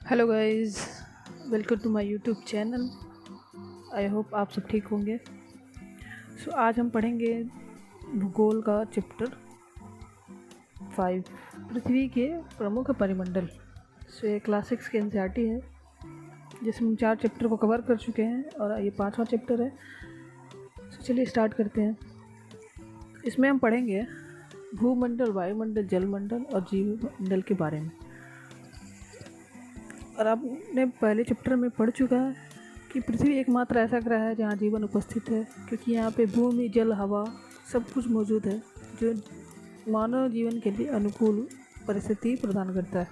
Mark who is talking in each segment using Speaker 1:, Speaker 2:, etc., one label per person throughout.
Speaker 1: Hello guys, welcome to my YouTube channel. I hope आप सब ठीक होंगे। आज हम पढ़ेंगे भूगोल का चैप्टर 5, पृथ्वी के प्रमुख परिमंडल। ये क्लास 6 की एनसीईआरटी है जिसमें हम 4 चैप्टर को कवर कर चुके हैं और ये 5वां चैप्टर है। चलिए स्टार्ट करते हैं। इसमें हम पढ़ेंगे भूमंडल, वायुमंडल, जलमंडल और जीवमंडल के बारे में। और आपने पहले चैप्टर में पढ़ चुका है कि पृथ्वी एकमात्र ऐसा ग्रह है जहाँ जीवन उपस्थित है, क्योंकि यहाँ पे भूमि, जल, हवा सब कुछ मौजूद है जो मानव जीवन के लिए अनुकूल परिस्थिति प्रदान करता है।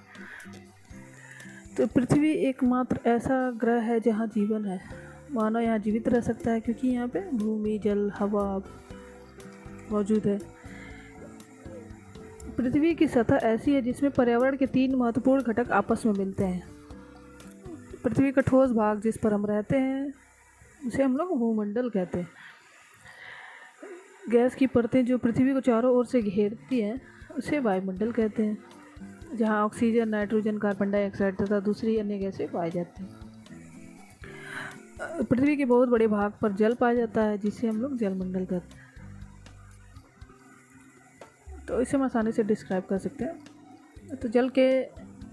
Speaker 1: तो पृथ्वी एकमात्र ऐसा ग्रह है जहाँ जीवन है, मानव यहाँ जीवित रह सकता है क्योंकि यहाँ पे भूमि, जल, हवा मौजूद है। पृथ्वी की सतह ऐसी है जिसमें पर्यावरण के 3 महत्वपूर्ण घटक आपस में मिलते हैं। पृथ्वी का ठोस भाग जिस पर हम रहते हैं उसे हम लोग भूमंडल कहते हैं। गैस की परतें जो पृथ्वी को चारों ओर से घेरती हैं उसे वायुमंडल कहते हैं, जहां ऑक्सीजन, नाइट्रोजन, कार्बन डाइऑक्साइड तथा दूसरी अन्य गैसें पाई जाती हैं। पृथ्वी के बहुत बड़े भाग पर जल पाया जाता है जिसे हम लोग जलमंडल कहते हैं। तो इसे हम आसानी से डिस्क्राइब कर सकते हैं। तो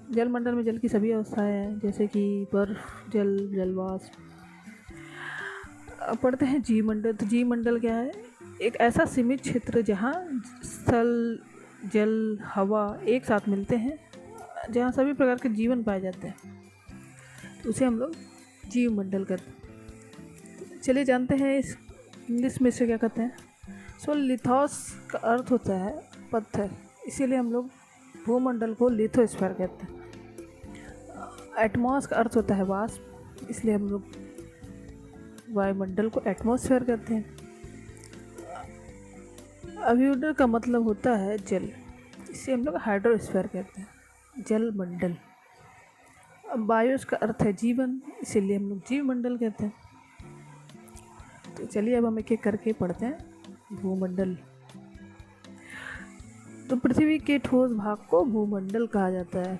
Speaker 1: जलमंडल में जल की सभी अवस्थाएं हैं, जैसे कि बर्फ, जल, जलवाष्प। अब पढ़ते हैं जीवमंडल। तो जीवमंडल क्या है? एक ऐसा सीमित क्षेत्र जहाँ स्थल, जल, हवा एक साथ मिलते हैं, जहाँ सभी प्रकार के जीवन पाए जाते हैं, तो उसे हम लोग जीवमंडल कहते हैं। चलिए जानते हैं इस इंग्लिश में इसे क्या कहते हैं। लिथोस का अर्थ होता है पत्थर, इसीलिए हम लोग भूमंडल को लिथोस्फीयर कहते हैं। एटमॉस का अर्थ होता है वाष्प, इसलिए हम लोग वायुमंडल को एटमॉस्फेयर कहते हैं। अभिउदय का मतलब होता है जल, इसे हम लोग हाइड्रोस्फीयर कहते हैं, जल मंडल। अब बायोस का अर्थ है जीवन, इसीलिए हम लोग जीवमंडल कहते हैं। तो चलिए अब हम एक एक करके पढ़ते हैं। भूमंडल। तो पृथ्वी के ठोस भाग को भूमंडल कहा जाता है।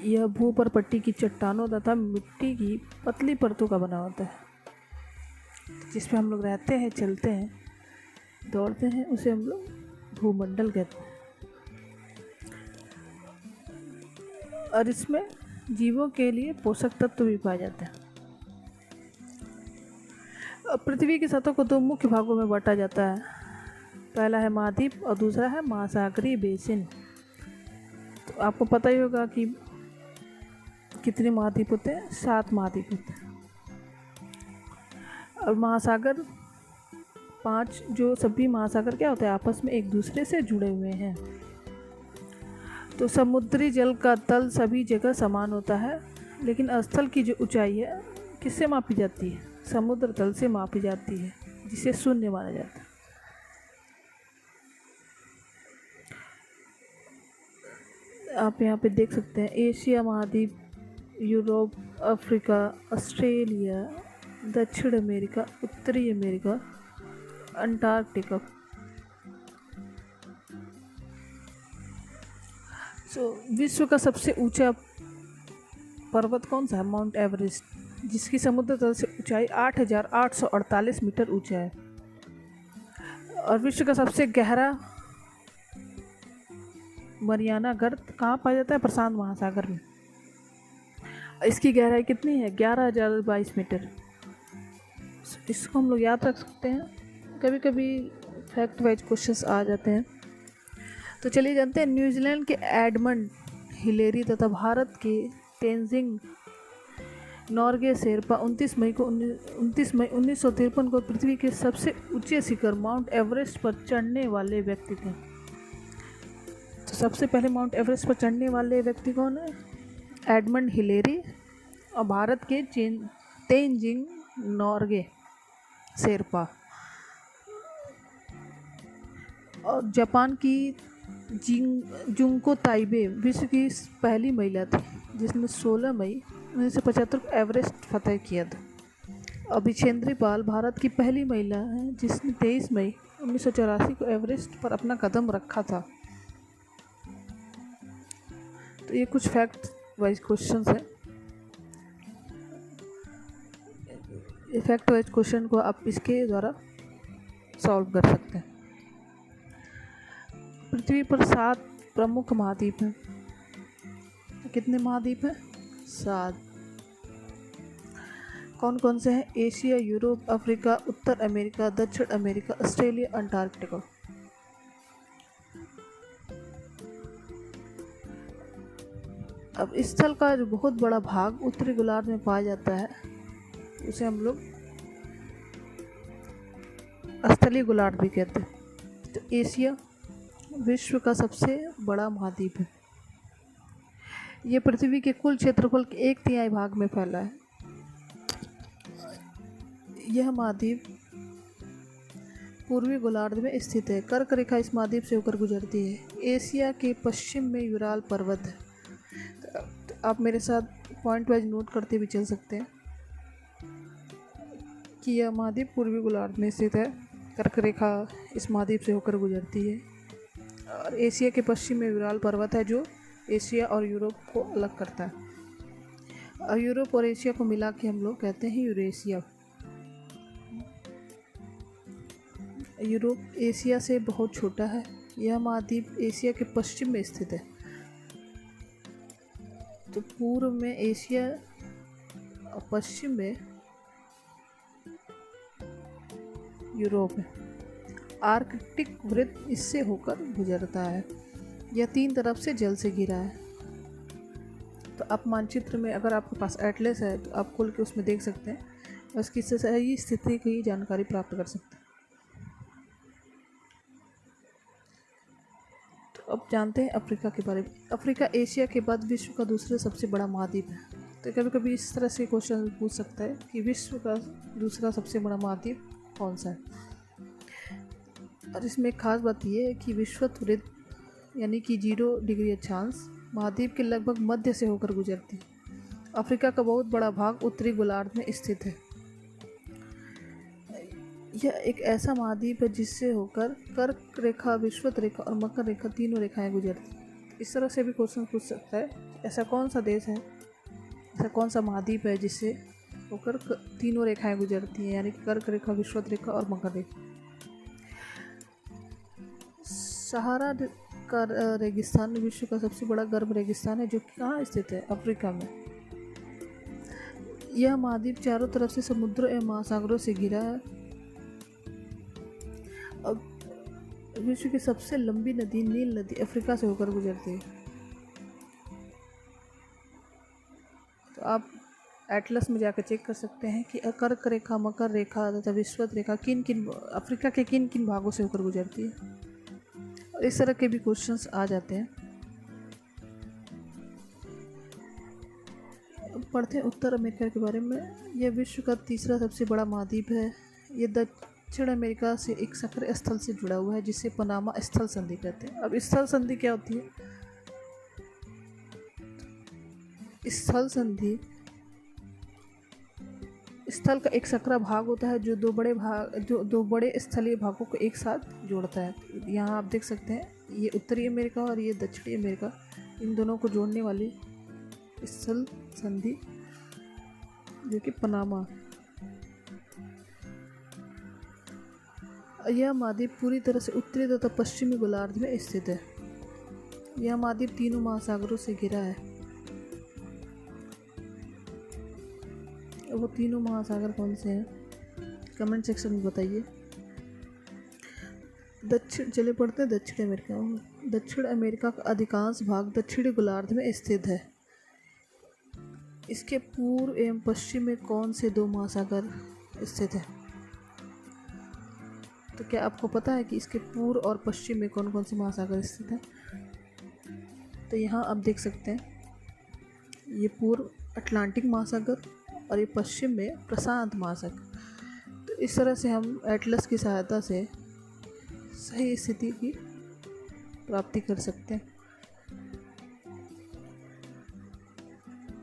Speaker 1: यह भूपर्पट्टी की चट्टानों तथा मिट्टी की पतली परतों का बना होता है, जिसमें हम लोग रहते हैं, चलते हैं, दौड़ते हैं, उसे हम लोग भूमंडल कहते हैं। और इसमें जीवों के लिए पोषक तत्व भी पाए जाते हैं। पृथ्वी की सतह को 2 मुख्य भागों में बांटा जाता है। पहला है महाद्वीप और दूसरा है महासागरीय बेसिन। तो आपको पता ही होगा कि कितने महाद्वीप होते हैं? 7 महाद्वीप होते हैं। और महासागर 5, जो सभी महासागर क्या होते हैं? आपस में एक दूसरे से जुड़े हुए हैं। तो समुद्री जल का तल सभी जगह समान होता है, लेकिन स्थल की जो ऊंचाई है किससे मापी जाती है? समुद्र तल से मापी जाती है, जिसे शून्य माना जाता है। आप यहाँ पे देख सकते हैं एशिया महाद्वीप, यूरोप, अफ्रीका, ऑस्ट्रेलिया, दक्षिण अमेरिका, उत्तरी अमेरिका, अंटार्कटिका। विश्व का सबसे ऊंचा पर्वत कौन सा है? माउंट एवरेस्ट, जिसकी समुद्र तल से ऊंचाई 8,848 मीटर ऊंचा है। और विश्व का सबसे गहरा मरियाना गर्त कहाँ पाया जाता है? प्रशांत महासागर में। इसकी गहराई कितनी है? 11,022 मीटर। इसको हम लोग याद रख सकते हैं, कभी कभी फैक्ट वाइज क्वेश्चंस आ जाते हैं। तो चलिए जानते हैं न्यूजीलैंड के एडमंड हिलेरी तथा भारत के तेंजिंग नॉर्गे शेरपा 29 मई 1953 को पृथ्वी के सबसे ऊंचे शिखर माउंट एवरेस्ट पर चढ़ने वाले व्यक्ति थे। तो सबसे पहले माउंट एवरेस्ट पर चढ़ने वाले व्यक्ति कौन है? Edmund Hillary. और भारत के तेंजिंग नॉर्गे शेरपा। और जापान की जुंको ताइबे विश्व की पहली महिला थी जिसने 16 मई 1975 को एवरेस्ट फतह किया था। और बिछेंद्री पाल भारत की पहली महिला है जिसने 23 मई 1984 को एवरेस्ट पर अपना कदम रखा था। तो ये कुछ फैक्ट वाइज क्वेश्चंस हैं। फैक्ट वाइज क्वेश्चन को आप इसके द्वारा सॉल्व कर सकते हैं। पृथ्वी पर 7 प्रमुख महाद्वीप हैं। कितने महाद्वीप हैं? 7। कौन कौन से हैं? एशिया, यूरोप, अफ्रीका, उत्तर अमेरिका, दक्षिण अमेरिका, ऑस्ट्रेलिया, अंटार्कटिका। अब इस स्थल का जो बहुत बड़ा भाग उत्तरी गोलार्ध में पाया जाता है उसे हम लोग स्थलीय गोलार्ध भी कहते हैं। तो एशिया विश्व का सबसे बड़ा महाद्वीप है। ये पृथ्वी के कुल क्षेत्रफल के 1/3 भाग में फैला है। यह महाद्वीप पूर्वी गोलार्ध में स्थित है। कर्क रेखा इस महाद्वीप से होकर गुजरती है। एशिया के पश्चिम में यूराल पर्वत है। तो आप मेरे साथ पॉइंट वाइज नोट करते भी चल सकते हैं कि यह महाद्वीप पूर्वी गोलार्ध में स्थित है। कर्क रेखा इस महाद्वीप से होकर गुजरती है और एशिया के पश्चिम में यूराल पर्वत है जो एशिया और यूरोप को अलग करता है। और यूरोप और एशिया को मिला के हम लोग कहते हैं यूरेशिया। यूरोप एशिया से बहुत छोटा है। यह महाद्वीप एशिया के पश्चिम में स्थित है। तो पूर्व में एशिया और पश्चिम में यूरोप है। आर्कटिक वृत्त इससे होकर गुजरता है। यह 3 तरफ से जल से घिरा है। तो आप मानचित्र में अगर आपके पास एटलस है तो आप खोल के उसमें देख सकते हैं और इसकी सही स्थिति की जानकारी प्राप्त कर सकते हैं। तो अब जानते हैं अफ्रीका के बारे में। अफ्रीका एशिया के बाद विश्व का दूसरा सबसे बड़ा महाद्वीप है। तो कभी कभी इस तरह से क्वेश्चन पूछ सकता है कि विश्व का दूसरा सबसे बड़ा महाद्वीप कौन सा है। और इसमें एक खास बात यह है कि विषुवत वृत्त यानी कि 0 डिग्री अक्षांश महाद्वीप के लगभग मध्य से होकर गुजरती है। अफ्रीका का बहुत बड़ा भाग उत्तरी गोलार्ध में स्थित है। यह एक ऐसा महाद्वीप है जिससे होकर कर्क रेखा, विषुवत रेखा और मकर रेखा तीनों रेखाएं गुजरती हैं। इस तरह से भी क्वेश्चन पूछ सकता है ऐसा कौन सा देश है, ऐसा कौन सा महाद्वीप है जिससे होकर तीनों रेखाएं गुजरती हैं, यानी कि कर्क रेखा, विषुवत रेखा और मकर रेखा। सहारा का रेगिस्तान विश्व का सबसे बड़ा गर्म रेगिस्तान है जो कि कहाँ स्थित है? अफ्रीका में। यह महाद्वीप चारों तरफ से समुद्र एवं महासागरों से घिरा है। अब विश्व की सबसे लंबी नदी नील नदी अफ्रीका से होकर गुजरती है। तो आप एटलस में जाकर चेक कर सकते हैं कि कर्क रेखा, मकर रेखा तथा विषुवत रेखा किन किन अफ्रीका के किन किन भागों से होकर गुजरती है। और इस तरह के भी क्वेश्चंस आ जाते हैं। पढ़ते हैं उत्तर अमेरिका के बारे में। यह विश्व का तीसरा सबसे बड़ा महाद्वीप है। यह दक्षिण अमेरिका से एक सक्रिय स्थल से जुड़ा हुआ है जिसे पनामा स्थल संधि कहते हैं। अब स्थल संधि क्या होती है? स्थल संधि स्थल का एक सकरा भाग होता है जो दो बड़े स्थलीय भागों को एक साथ जोड़ता है। यहाँ आप देख सकते हैं ये उत्तरी अमेरिका और ये दक्षिणी अमेरिका, इन दोनों को जोड़ने वाली स्थल संधि जो कि पनामा। यह महाद्वीप पूरी तरह से उत्तरी तथा पश्चिमी गोलार्ध में स्थित है। यह महाद्वीप तीनों महासागरों से घिरा है। वो तीनों महासागर कौन से हैं? कमेंट सेक्शन में बताइए। चले पढ़ते हैं दक्षिण अमेरिका। दक्षिण अमेरिका का अधिकांश भाग दक्षिणी गोलार्ध में स्थित है। इसके पूर्व एवं पश्चिम में कौन से 2 महासागर स्थित हैं? तो क्या आपको पता है कि इसके पूर्व और पश्चिम में कौन कौन से महासागर स्थित हैं? तो यहाँ आप देख सकते हैं ये पूर्व अटलांटिक महासागर और ये पश्चिम में प्रशांत महासागर। तो इस तरह से हम एटलस की सहायता से सही स्थिति की प्राप्ति कर सकते हैं।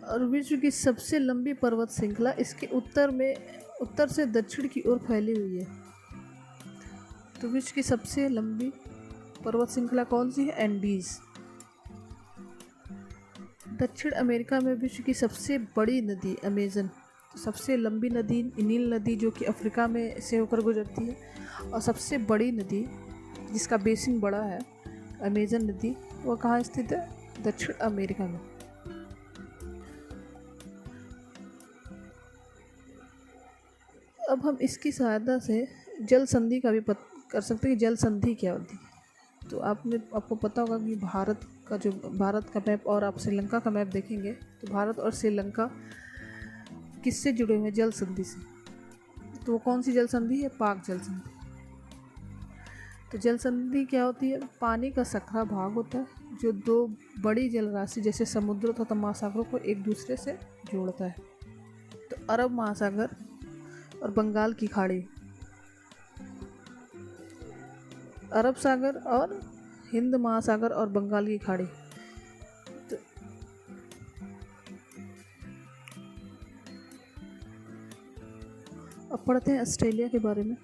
Speaker 1: और विश्व की सबसे लंबी पर्वत श्रृंखला इसके उत्तर से दक्षिण की ओर फैली हुई है। तो विश्व की सबसे लंबी पर्वत श्रृंखला कौन सी है? एंडीज। दक्षिण अमेरिका में विश्व की सबसे बड़ी नदी अमेजन तो सबसे लंबी नदी नील नदी जो कि अफ्रीका में से होकर गुजरती है, और सबसे बड़ी नदी जिसका बेसिन बड़ा है अमेजन नदी, वो कहाँ स्थित है? दक्षिण अमेरिका में। अब हम इसकी सहायता से जल संधि का भी कर सकते हैं कि जल संधि क्या होती है। तो आपको पता होगा कि भारत का मैप और आप श्रीलंका का मैप देखेंगे तो भारत और श्रीलंका किससे जुड़े हुए हैं? जल संधि से। तो वो कौन सी जल संधि है? पाक जल संधि। तो जल संधि क्या होती है? पानी का संकरा भाग होता है जो दो बड़ी जल राशि जैसे समुद्र तथा महासागरों को एक दूसरे से जोड़ता है। तो अरब महासागर और बंगाल की खाड़ी, अरब सागर और हिंद महासागर और बंगाल की खाड़ी। तो अब पढ़ते हैं ऑस्ट्रेलिया के बारे में।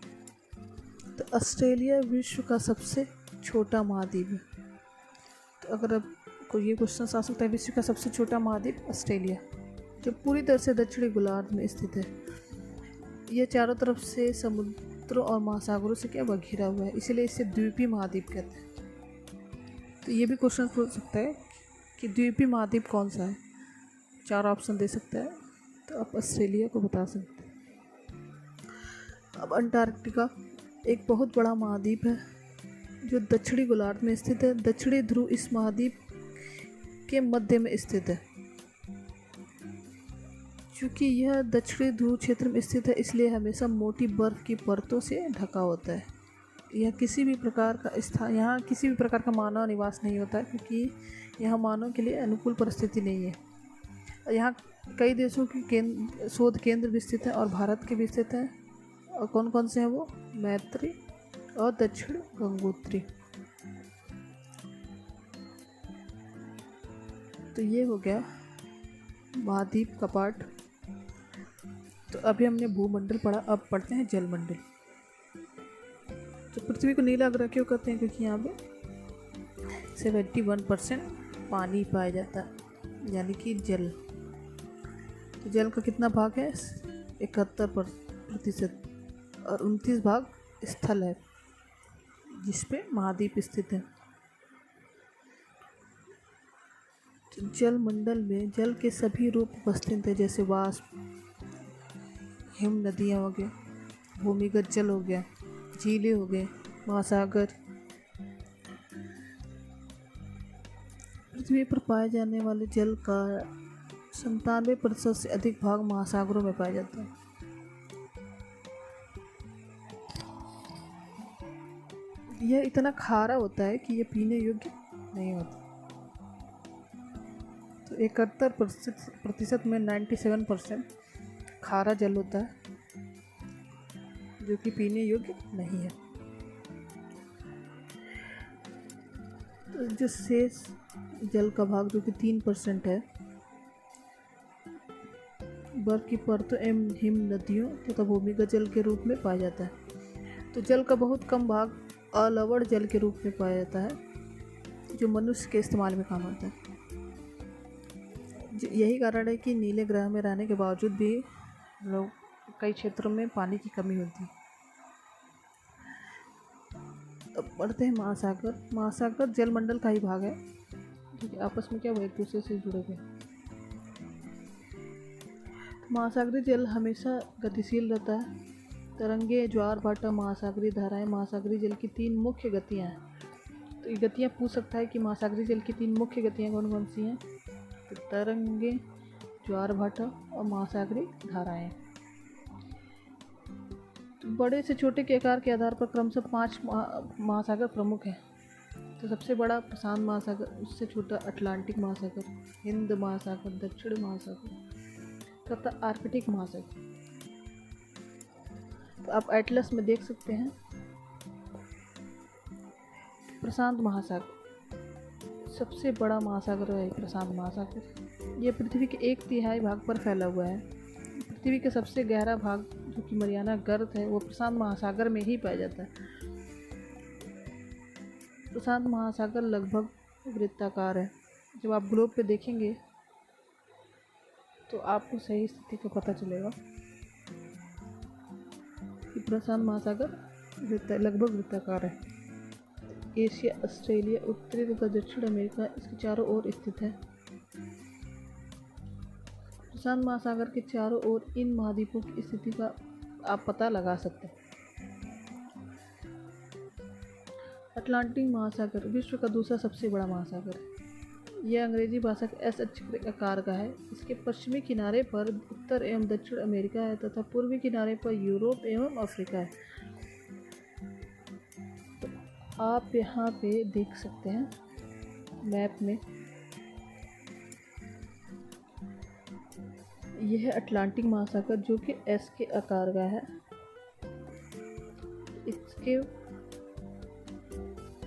Speaker 1: तो ऑस्ट्रेलिया विश्व का सबसे छोटा महाद्वीप है। तो अगर आपको ये क्वेश्चन आ सकता है, विश्व का सबसे छोटा महाद्वीप ऑस्ट्रेलिया, जो पूरी तरह से दक्षिणी गोलार्ध में स्थित है। यह चारों तरफ से समुद्रों और महासागरों से क्या हुआ? घिरा हुआ है, इसलिए इसे द्वीपीय महाद्वीप कहते हैं। तो ये भी क्वेश्चन पूछ सकता है कि द्वीपीय महाद्वीप कौन सा है? 4 ऑप्शन दे सकता है, तो आप ऑस्ट्रेलिया को बता सकते हैं। अब अंटार्कटिका एक बहुत बड़ा महाद्वीप है जो दक्षिणी गोलार्ध में स्थित है। दक्षिणी ध्रुव इस महाद्वीप के मध्य में स्थित है। चूँकि यह दक्षिणी ध्रुव क्षेत्र में स्थित है, इसलिए हमेशा मोटी बर्फ की परतों से ढका होता है। यहाँ किसी भी प्रकार का मानव निवास नहीं होता है, क्योंकि यहाँ मानव के लिए अनुकूल परिस्थिति नहीं है। यहाँ कई देशों की शोध केंद्र भी स्थित हैं और भारत के भी स्थित हैं। और कौन कौन से हैं वो? मैत्री और दक्षिण गंगोत्री। तो ये हो गया महाद्वीप का पार्ट। तो अभी हमने भूमंडल पढ़ा, अब पढ़ते हैं जलमंडल। तो पृथ्वी को नीला ग्रह क्यों कहते हैं? क्योंकि यहाँ पे 71% पानी पाया जाता है, यानी कि जल। तो जल का कितना भाग है? 71%, और 29 भाग स्थल है जिस पे महाद्वीप स्थित है। तो जलमंडल में जल के सभी रूप उपस्थित हैं, जैसे वाष्प, हिम नदियाँ हो गए, भूमिगत जल हो गया, झीलें हो गए, महासागर। पृथ्वी पर पाए जाने वाले जल का 97% से अधिक भाग महासागरों में पाया जाता है। यह इतना खारा होता है कि यह पीने योग्य नहीं होता। तो 71% में 97% खारा जल होता है जो कि पीने योग्य नहीं है। तो जो शेष जल का भाग जो कि 3% है, बर्फ की परतों एवं हिम नदियों तथा भूमिगत जल के रूप में पाया जाता है। तो जल का बहुत कम भाग अलवण जल के रूप में पाया जाता है, जो मनुष्य के इस्तेमाल में काम आता है। यही कारण है कि नीले ग्रह में रहने के बावजूद भी लोग कई क्षेत्रों में पानी की कमी होती है। अब बढ़ते हैं महासागर। महासागर जलमंडल का ही भाग है, क्योंकि आपस में क्या वो एक दूसरे से जुड़े हुए। तो महासागरीय जल हमेशा गतिशील रहता है। तरंगे, ज्वार भाटा, महासागरीय धाराएं महासागरीय जल की 3 मुख्य गतियाँ हैं। तो ये गतियाँ पूछ सकता है कि महासागरीय जल की 3 मुख्य गतियाँ कौन कौन सी हैं? तो तरंगे, ज्वार भाटा और महासागरीय धाराएं। तो बड़े से छोटे के आकार के आधार पर क्रमशः 5 महासागर प्रमुख हैं। तो सबसे बड़ा प्रशांत महासागर, उससे छोटा अटलांटिक महासागर, हिंद महासागर, दक्षिण महासागर तथा आर्कटिक महासागर। तो आप एटलस में देख सकते हैं प्रशांत महासागर सबसे बड़ा महासागर है। प्रशांत महासागर ये पृथ्वी के 1/3 भाग पर फैला हुआ है। पृथ्वी का सबसे गहरा भाग जो कि मरियाना गर्त है वो प्रशांत महासागर में ही पाया जाता है। प्रशांत महासागर लगभग वृत्ताकार है। जब आप ग्लोब पे देखेंगे तो आपको सही स्थिति का पता चलेगा कि प्रशांत महासागर लगभग वृत्ताकार है। एशिया, ऑस्ट्रेलिया, उत्तरी तथा दक्षिण अमेरिका इसके चारों ओर स्थित है। प्रशांत महासागर के चारों ओर इन महाद्वीपों की स्थिति का आप पता लगा सकते हैं। अटलांटिक महासागर विश्व का दूसरा सबसे बड़ा महासागर है। यह अंग्रेजी भाषा के एस अक्ष के आकार का है। इसके पश्चिमी किनारे पर उत्तर एवं दक्षिण अमेरिका है तथा पूर्वी किनारे पर यूरोप एवं अफ्रीका है। तो आप यहाँ पे देख सकते हैं मैप में, यह है अटलांटिक महासागर जो कि एस के आकार का है। इसके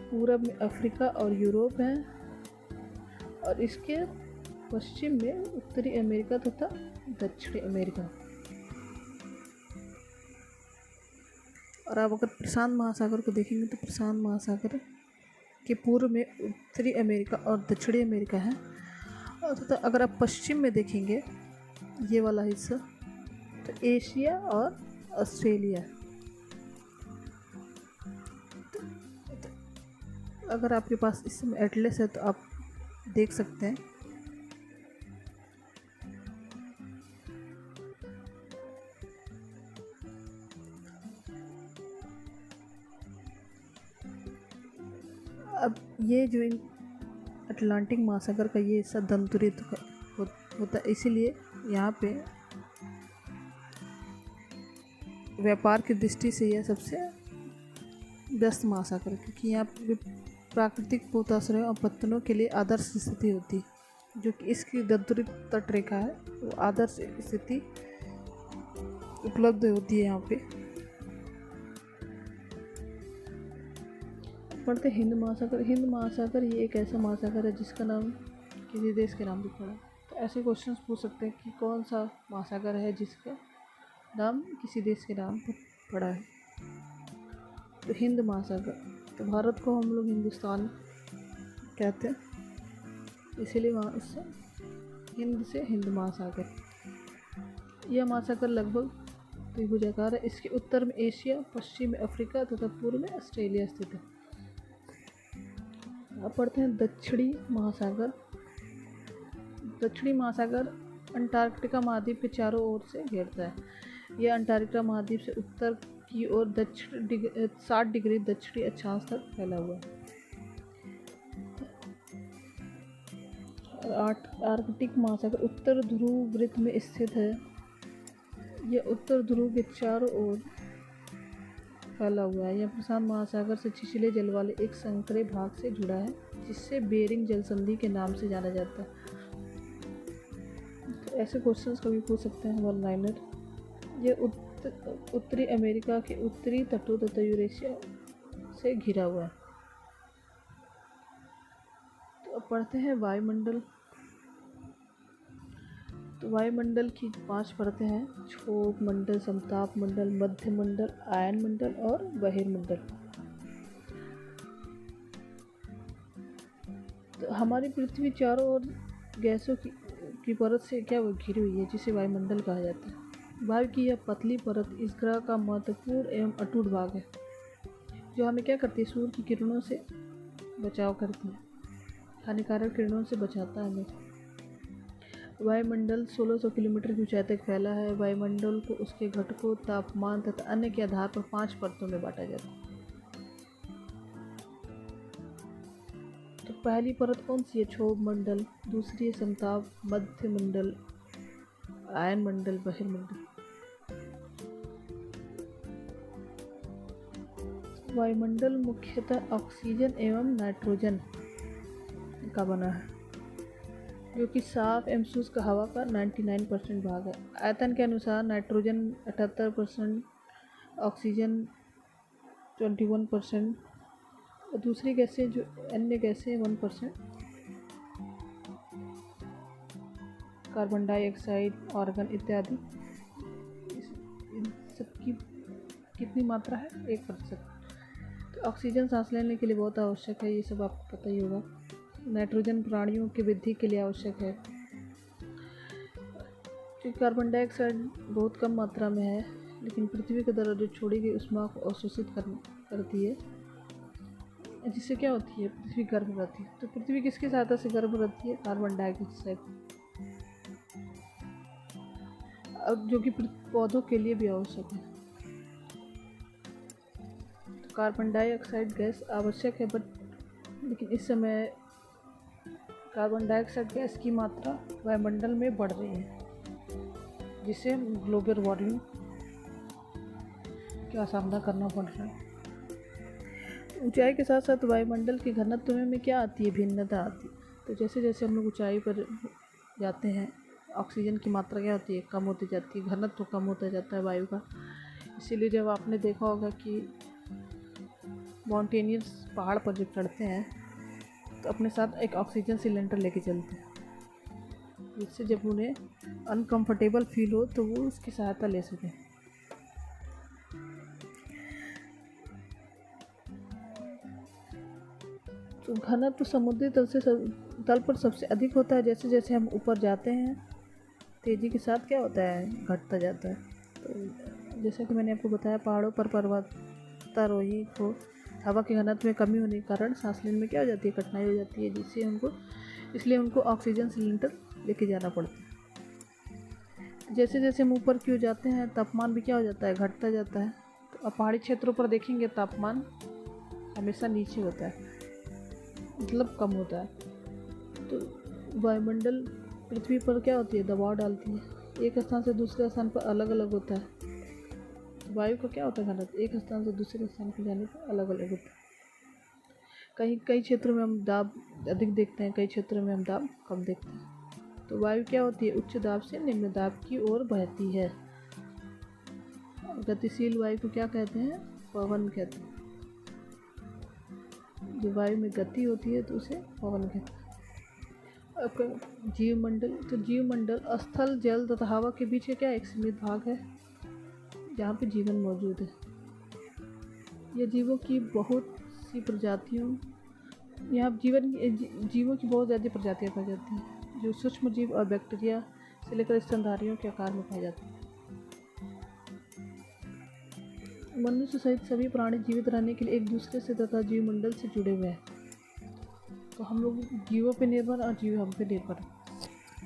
Speaker 1: पूरब में अफ्रीका और यूरोप है और इसके पश्चिम में उत्तरी अमेरिका तथा दक्षिणी अमेरिका। और आप अगर प्रशांत महासागर को देखेंगे तो प्रशांत महासागर के पूर्व में उत्तरी अमेरिका और दक्षिणी अमेरिका है। और तथा अगर आप पश्चिम में देखेंगे ये वाला हिस्सा तो एशिया और ऑस्ट्रेलिया। तो अगर आपके पास इस समय एटलस है तो आप देख सकते हैं अब ये जो अटलांटिक महासागर का ये हिस्सा दंतुरित होता है, इसीलिए यहाँ पे व्यापार की दृष्टि से यह सबसे व्यस्त महासागर है, क्योंकि यहाँ पे प्राकृतिक पोताश्रयों और पत्तनों के लिए आदर्श स्थिति होती है। जो कि इसकी दंतुरित तट रेखा है वो आदर्श स्थिति उपलब्ध होती है यहाँ पे। पढ़ते हिंद महासागर। हिंद महासागर ये एक ऐसा महासागर है जिसका नाम किसी देश के नाम पर पड़ा है। तो ऐसे क्वेश्चंस पूछ सकते हैं कि कौन सा महासागर है जिसका नाम किसी देश के नाम पर पड़ा है। तो हिंद महासागर, तो भारत को हम लोग हिंदुस्तान कहते हैं, इसीलिए वहाँ इससे हिंद से हिंद महासागर। यह महासागर लगभग त्रिभुजाकार है। इसके उत्तर में एशिया, पश्चिम में अफ्रीका तथा पूर्व में ऑस्ट्रेलिया स्थित है। अब पढ़ते हैं दक्षिणी महासागर। दक्षिणी महासागर अंटार्कटिका महाद्वीप के चारों ओर से घेरता है। यह अंटार्कटिका महाद्वीप से उत्तर की ओर 60 डिग्री दक्षिणी अक्षांश तक फैला हुआ है। आर्कटिक महासागर उत्तर ध्रुव वृत्त में स्थित है। यह उत्तर ध्रुव के चारों ओर फैला हुआ है। यह प्रशांत महासागर से छिछले जल वाले एक संकरे भाग से जुड़ा है जिससे बेरिंग जल संधि के नाम से जाना जाता है। तो ऐसे क्वेश्चंस कभी पूछ सकते हैं वन लाइनर। यह उत्तरी अमेरिका के उत्तरी तटों तथा यूरेशिया से घिरा हुआ है। तो अब पढ़ते हैं वायुमंडल। तो वायुमंडल की 5 परतें हैं: क्षोभ मंडल, समताप मंडल, मध्य मंडल, आयन मंडल और बहिर्मंडल। तो हमारी पृथ्वी चारों ओर गैसों की परत से क्या वो घिरी हुई है, जिसे वायुमंडल कहा जाता है। वायु की यह पतली परत इस ग्रह का महत्वपूर्ण एवं अटूट भाग है, जो हमें क्या करती है, सूर्य की किरणों से बचाव करती है, हानिकारक किरणों से बचाता है हमें। वायुमंडल 1600 किलोमीटर की ऊंचाई तक फैला है। वायुमंडल को उसके घटकों, तापमान तथा अन्य के आधार पर 5 परतों में बांटा जाता है। तो पहली परत कौन सी है? क्षोभ मंडल। दूसरी है समताप, मध्य मंडल, आयन मंडल, बहिर्मंडल। वायुमंडल मुख्यतः ऑक्सीजन एवं नाइट्रोजन का बना है, जो कि साफ एवं शुष्क हवा का 99% भाग है। आयतन के अनुसार नाइट्रोजन 78%, ऑक्सीजन 21% और दूसरी गैसें जो अन्य गैसें 1%, कार्बन डाइऑक्साइड, आर्गन इत्यादि। इन सबकी कितनी मात्रा है? 1%। तो ऑक्सीजन सांस लेने के लिए बहुत आवश्यक है, ये सब आपको पता ही होगा। नाइट्रोजन प्राणियों की वृद्धि के लिए आवश्यक है। क्योंकि कार्बन डाइऑक्साइड बहुत कम मात्रा में है, लेकिन पृथ्वी के द्वारा जो छोड़ी गई ऊष्मा को अवशोषित करती है, जिससे क्या होती है, पृथ्वी गर्म रहती है। तो पृथ्वी किसकी सहायता से गर्म रहती है? कार्बन डाइऑक्साइड, अब जो कि पौधों के लिए भी आवश्यक है। तो कार्बन डाइऑक्साइड गैस आवश्यक है, लेकिन इस समय कार्बन डाइऑक्साइड गैस की मात्रा वायुमंडल में बढ़ रही है, जिससे ग्लोबल वार्मिंग का सामना करना पड़ रहा है। ऊंचाई के साथ साथ वायुमंडल के घनत्व में क्या आती है? भिन्नता आती है। तो जैसे जैसे हम लोग ऊंचाई पर जाते हैं, ऑक्सीजन की मात्रा क्या होती है? कम होती जाती है, घनत्व कम होता जाता है वायु का। इसीलिए जब आपने देखा होगा कि माउंटेनियर्स पहाड़ पर जब चढ़ते हैं तो अपने साथ एक ऑक्सीजन सिलेंडर लेके चलते हैं, जिससे जब उन्हें अनकंफर्टेबल फील हो तो वो उसकी सहायता ले सकें। तो घनत्व समुद्री तल पर सबसे अधिक होता है। जैसे जैसे हम ऊपर जाते हैं, तेज़ी के साथ क्या होता है? घटता जाता है। तो जैसा कि मैंने आपको बताया, पहाड़ों पर पर्वतारोही को हवा के घनत्व में कमी होने के कारण सांस लेने में क्या हो जाती है? कठिनाई हो जाती है, इसलिए उनको ऑक्सीजन सिलेंडर लेके जाना पड़ता है। जैसे जैसे हम ऊपर की ओर जाते हैं, तापमान भी क्या हो जाता है? घटता जाता है। तो अब पहाड़ी क्षेत्रों पर देखेंगे तापमान हमेशा नीचे होता है, मतलब कम होता है। तो वायुमंडल पृथ्वी पर क्या होती है? दबाव डालती है, एक स्थान से दूसरे स्थान पर अलग अलग होता है। तो वायु का क्या होता है? घनत्व एक स्थान से दूसरे स्थान पर जाने पर अलग अलग होता है। कई क्षेत्रों में हम दाब अधिक देखते हैं, कई क्षेत्रों में हम दाब कम देखते हैं। तो वायु क्या होती है? उच्च दाब से निम्न दाब की ओर बहती है। गतिशील वायु को क्या कहते हैं? पवन कहते हैं। जो वायु में गति होती है तो उसे पवन कहते हैं। आपका जीवमंडल, तो जीवमंडल स्थल, जल तथा हवा के बीच का क्या एक सीमित भाग है जहाँ पे जीवन मौजूद है। यह जीवों की बहुत सी प्रजातियों, यहाँ जीवों की बहुत ज़्यादा प्रजातियाँ पाई जाती हैं, जो सूक्ष्म जीव और बैक्टीरिया से लेकर स्तनधारियों के आकार में पाई जाती हैं। मनुष्य सहित सभी प्राणी जीवित रहने के लिए एक दूसरे से तथा जीवमंडल से जुड़े हुए हैं। तो हम लोग जीवों पे निर्भर और जीव हम पे निर्भर,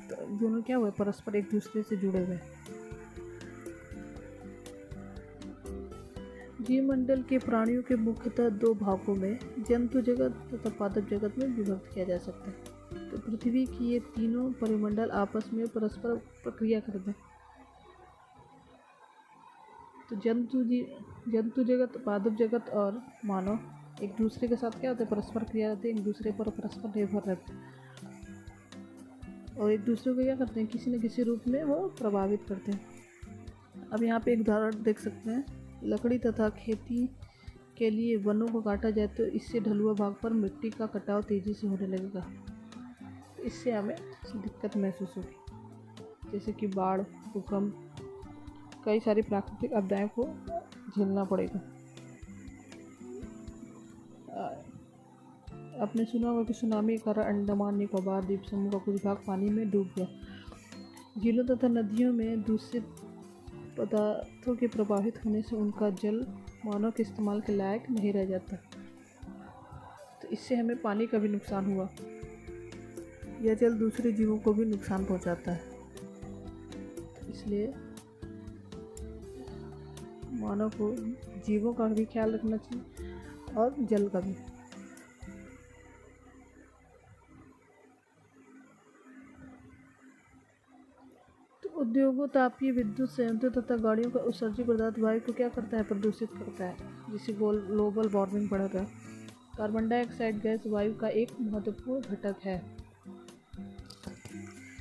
Speaker 1: तो दोनों क्या हुए? परस्पर एक दूसरे से जुड़े हुए। जीवमंडल के प्राणियों के मुख्यतः दो भागों में, जंतु जगत तथा पादप जगत में विभक्त किया जा सकता है। तो पृथ्वी की ये तीनों परिमंडल आपस में परस्पर प्रक्रिया करते हैं। तो जंतु जगत, पादप जगत और मानव एक दूसरे के साथ क्या होते हैं? परस्पर क्रिया करते हैं, एक दूसरे पर परस्पर निर्भर रहते हैं और एक दूसरे को क्या करते हैं? किसी न किसी रूप में वो प्रभावित करते हैं। अब यहाँ पे एक उदाहरण देख सकते हैं। लकड़ी तथा खेती के लिए वनों को काटा जाए तो इससे ढलुआ भाग पर मिट्टी का कटाव तेज़ी से होने लगेगा। तो इससे हमें दिक्कत महसूस होगी, जैसे कि बाढ़, भूकंप, कई सारी प्राकृतिक आपदाओं को झेलना पड़ेगा। आपने सुना होगा कि सुनामी के कारण अंडमान निकोबार द्वीप समूह का कुछ भाग पानी में डूब गया। झीलों तथा नदियों में दूषित पदार्थों के प्रभावित होने से उनका जल मानव के इस्तेमाल के लायक नहीं रह जाता। तो इससे हमें पानी का भी नुकसान हुआ। यह जल दूसरे जीवों को भी नुकसान पहुंचाता है। तो इसलिए मानव को जीवों का भी ख्याल रखना चाहिए और जल का भी। तो उद्योगों, तापीय विद्युत संयंत्रों तथा गाड़ियों का उत्सर्जित पदार्थ वायु को क्या करता है? प्रदूषित करता है, जिससे ग्लोबल वार्मिंग बढ़ता है। कार्बन डाइऑक्साइड गैस वायु का एक महत्वपूर्ण घटक है।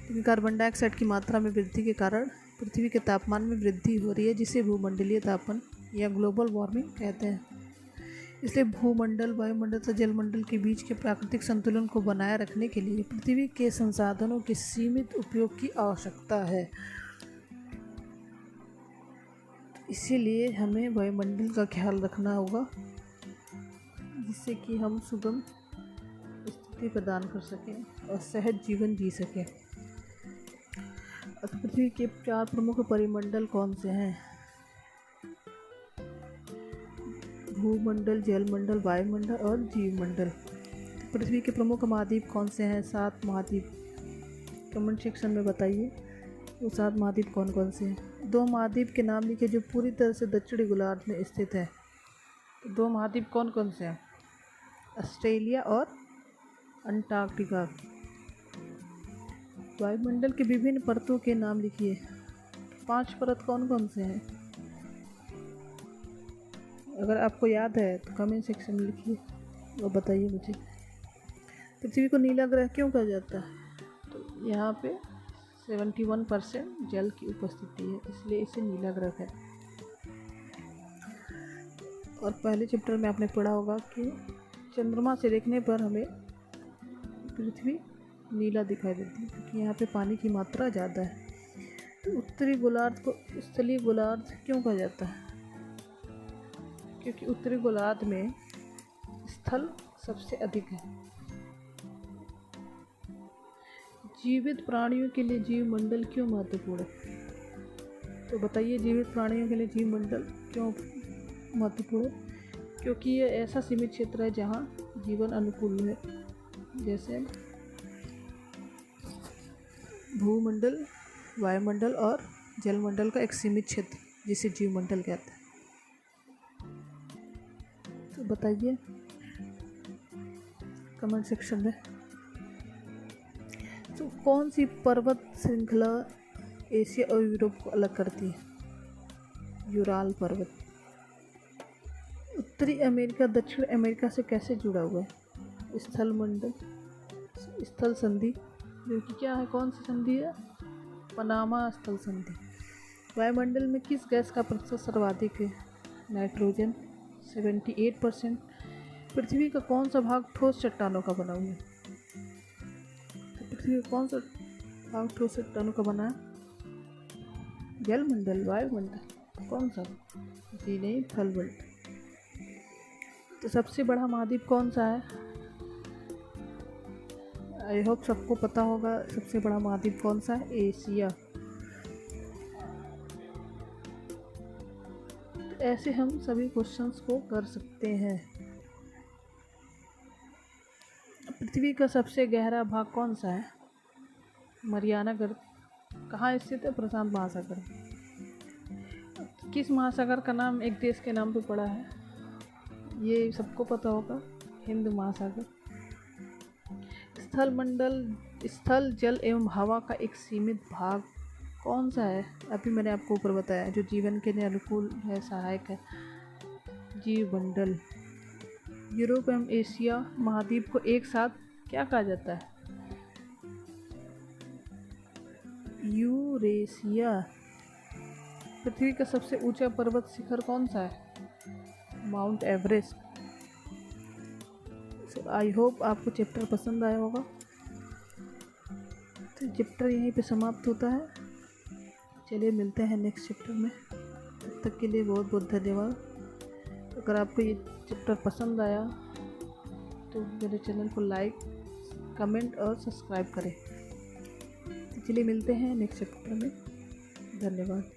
Speaker 1: लेकिन कार्बन डाइऑक्साइड की मात्रा में वृद्धि के कारण पृथ्वी के तापमान में वृद्धि हो रही है, जिसे भूमंडलीय तापन या ग्लोबल वार्मिंग कहते हैं। इसलिए भूमंडल, वायुमंडल तथा जलमंडल के बीच के प्राकृतिक संतुलन को बनाए रखने के लिए पृथ्वी के संसाधनों के सीमित उपयोग की आवश्यकता है। इसीलिए हमें वायुमंडल का ख्याल रखना होगा, जिससे कि हम सुगम स्थिति प्रदान कर सकें और सहज जीवन जी सकें। पृथ्वी के 4 प्रमुख परिमंडल कौन से हैं? भूमंडल, जलमंडल, वायुमंडल और जीवमंडल। पृथ्वी के प्रमुख महाद्वीप कौन से हैं? 7 महाद्वीप। कमेंट सेक्शन में बताइए वो 7 महाद्वीप कौन कौन से हैं। 2 महाद्वीप के नाम लिखिए जो पूरी तरह से दक्षिणी गोलार्ध में स्थित है। तो 2 महाद्वीप कौन कौन से हैं? ऑस्ट्रेलिया और अंटार्कटिका। वायुमंडल के विभिन्न परतों के नाम लिखिए। 5 परत कौन कौन से हैं? अगर आपको याद है तो कमेंट सेक्शन में लिखिए और बताइए मुझे। पृथ्वी को नीला ग्रह क्यों कहा जाता है? तो यहाँ पे 71% जल की उपस्थिति है, इसलिए इसे नीला ग्रह है। और पहले चैप्टर में आपने पढ़ा होगा कि चंद्रमा से देखने पर हमें पृथ्वी नीला दिखाई देती है क्योंकि यहाँ पे पानी की मात्रा ज़्यादा है। तो उत्तरी गोलार्ध को स्थलीय गोलार्ध क्यों कहा जाता है? क्योंकि उत्तरी गोलार्ध में स्थल सबसे अधिक है। जीवित प्राणियों के लिए जीवमंडल क्यों महत्वपूर्ण है? तो बताइए जीवित प्राणियों के लिए जीवमंडल क्यों महत्वपूर्ण है? क्योंकि ये ऐसा सीमित क्षेत्र है जहाँ जीवन अनुकूल है, जैसे भूमंडल, वायुमंडल और जलमंडल का एक सीमित क्षेत्र जिसे जीवमंडल कहते हैं। तो बताइए कमेंट सेक्शन में। तो कौन सी पर्वत श्रृंखला एशिया और यूरोप को अलग करती है? यूराल पर्वत। उत्तरी अमेरिका दक्षिण अमेरिका से कैसे जुड़ा हुआ है? स्थल मंडल, स्थल संधि, जो कि क्या है, कौन सी संधि है? पनामा स्थल संधि। वायुमंडल में किस गैस का प्रतिशत सर्वाधिक है? नाइट्रोजन 78%। पृथ्वी का कौन सा भाग ठोस चट्टानों का बना हुआ है? पृथ्वी का कौन सा भाग ठोस चट्टानों का बना है? जलमंडल, वायुमंडल, कौन सा? जी नहीं, थलमंडल। तो सबसे बड़ा महाद्वीप कौन सा है? आई होप सबको पता होगा सबसे बड़ा महाद्वीप कौन सा है? एशिया। तो ऐसे हम सभी क्वेश्चंस को कर सकते हैं। पृथ्वी का सबसे गहरा भाग कौन सा है? मरियाना गर्त। कहाँ स्थित है? प्रशांत महासागर। किस महासागर का नाम एक देश के नाम पे पड़ा है? ये सबको पता होगा, हिंद महासागर। स्थल मंडल, स्थल जल एवं हवा का एक सीमित भाग कौन सा है? अभी मैंने आपको ऊपर बताया, जो जीवन के लिए अनुकूल है, सहायक है, जीवमंडल। यूरोप एवं एशिया महाद्वीप को एक साथ क्या कहा जाता है? यूरेशिया। पृथ्वी का सबसे ऊंचा पर्वत शिखर कौन सा है? Mount Everest. आई होप आपको चैप्टर पसंद आया होगा। तो चैप्टर यहीं पे समाप्त होता है। चलिए मिलते हैं नेक्स्ट चैप्टर में। तब तक के लिए बहुत बहुत धन्यवाद। अगर आपको ये चैप्टर पसंद आया तो मेरे चैनल को लाइक, कमेंट और सब्सक्राइब करें। तो चलिए मिलते हैं नेक्स्ट चैप्टर में। धन्यवाद।